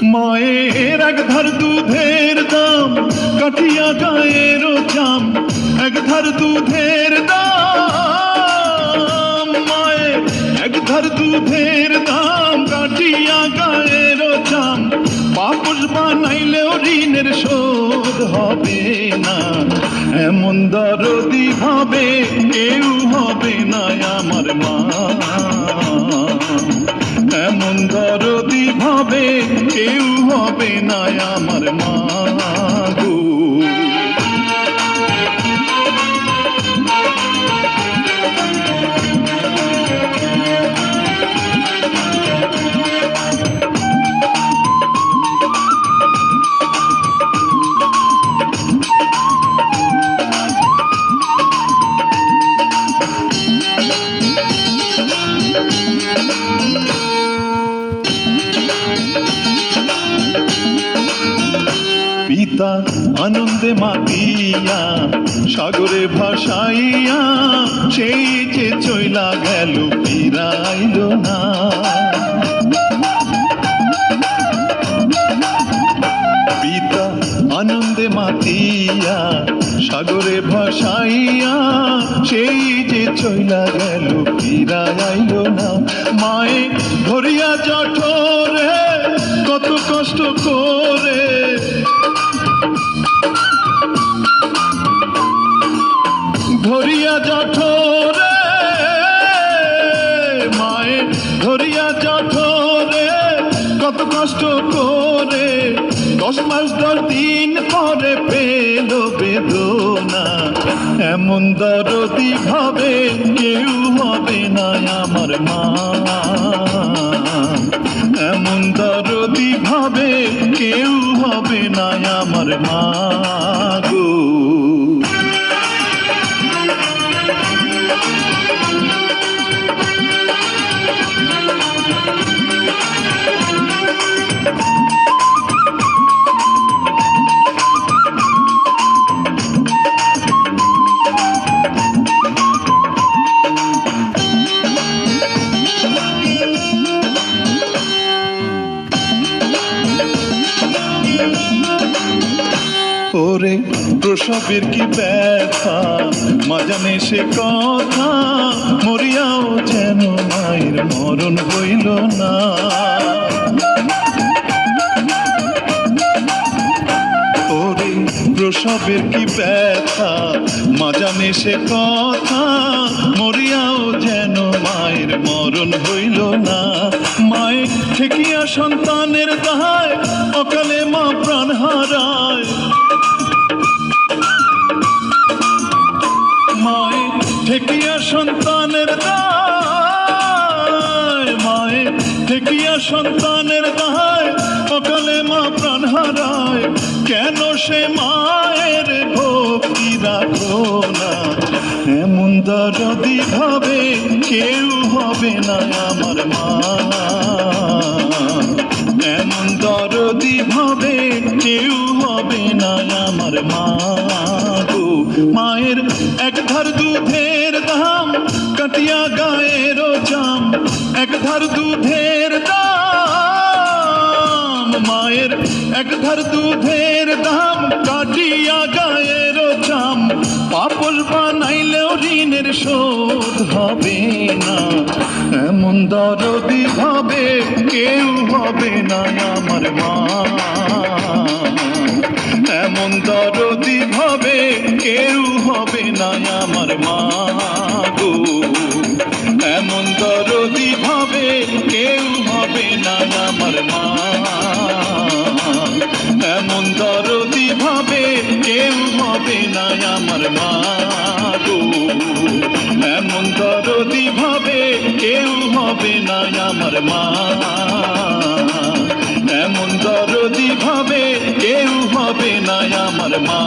মায়ের এক ধার দুধের দাম কাঠিয়া গায়ের জাম, এক ধার দুধের দাম, মায়ের এক ধার দুধের দাম কাঠিয়া গায়ের জাম, বাপস বানাইলেও ঋণের শোধ হবে না। এমন দরদি ভাবে কেউ হবে না আমার মা, এমন দরদি ভাবে কেউ হবে না আমার মা গো। পিতা আনন্দে মাতিয়া সাগরে ভাসাইয়া, সেই যে চইলা গেল ফিরাইল না। পিতা আনন্দে মাতিয়া সাগরে ভাসাইয়া, সেই যে চইলা গেল ফিরাইল না। মায়ে ধরিয়া জঠরে কত কষ্ট করে, ধরিয়া জঠরে, মায়ে ধরিয়া জঠরে কত কষ্ট করে, 10 মাস 10 দিন পরে পেল বেদনা। এমন দরদি ভাবে কেউ হবে না আমার মা, এমন দরদি ভাবে কেউ হবে না আমার মা গো। ওরে প্রসবের কি ব্যথা মা জানে সে কথা, মরিয়াও যেন মায়ের মরণ হইল না। ওরে প্রসবের কি ব্যথা মা জানে সে কথা, মরিয়াও যেন মায়ের মরণ হইল না। মায়ের ঠেকিয়া সন্তানের দায় অকালে মা প্রাণ হারায়, মায়ের ঠেকিয়া সন্তানের দায়, মায়ের ঠেকিয়া সন্তানের দায় অকালে মা প্রাণ হারায়। কেন সে মায়ের ভক্তি রাখো না, এমন দরদি ভাবে কেউ হবে না আমার মা, এমন দরদি ভাবে কেউ হবে না আমার মা গো। মায়ের এক ধার দুধের দাম কাটিয়া গায়ের জাম, এক ধার দুধের দাম, মায়ের এক ধার দুধের দাম কাটিয়া গায়ের জাম, পাপস বানাইলেও ঋণের শোধ হবে না। এমন দরদি ভাবে কেউ হবে না আমার মা, এমন দরদি ভাবে কেউ হবে না আমার মা গো। এমন দরদি ভাবে কেউ হবে না আমার মা, এমন দরদি ভাবে কেউ হবে না আমার মা গো। এমন দরদি ভাবে কেউ হবে না আমার মা, এমন দরদি ভাবে কেউ হবে না আমার মা।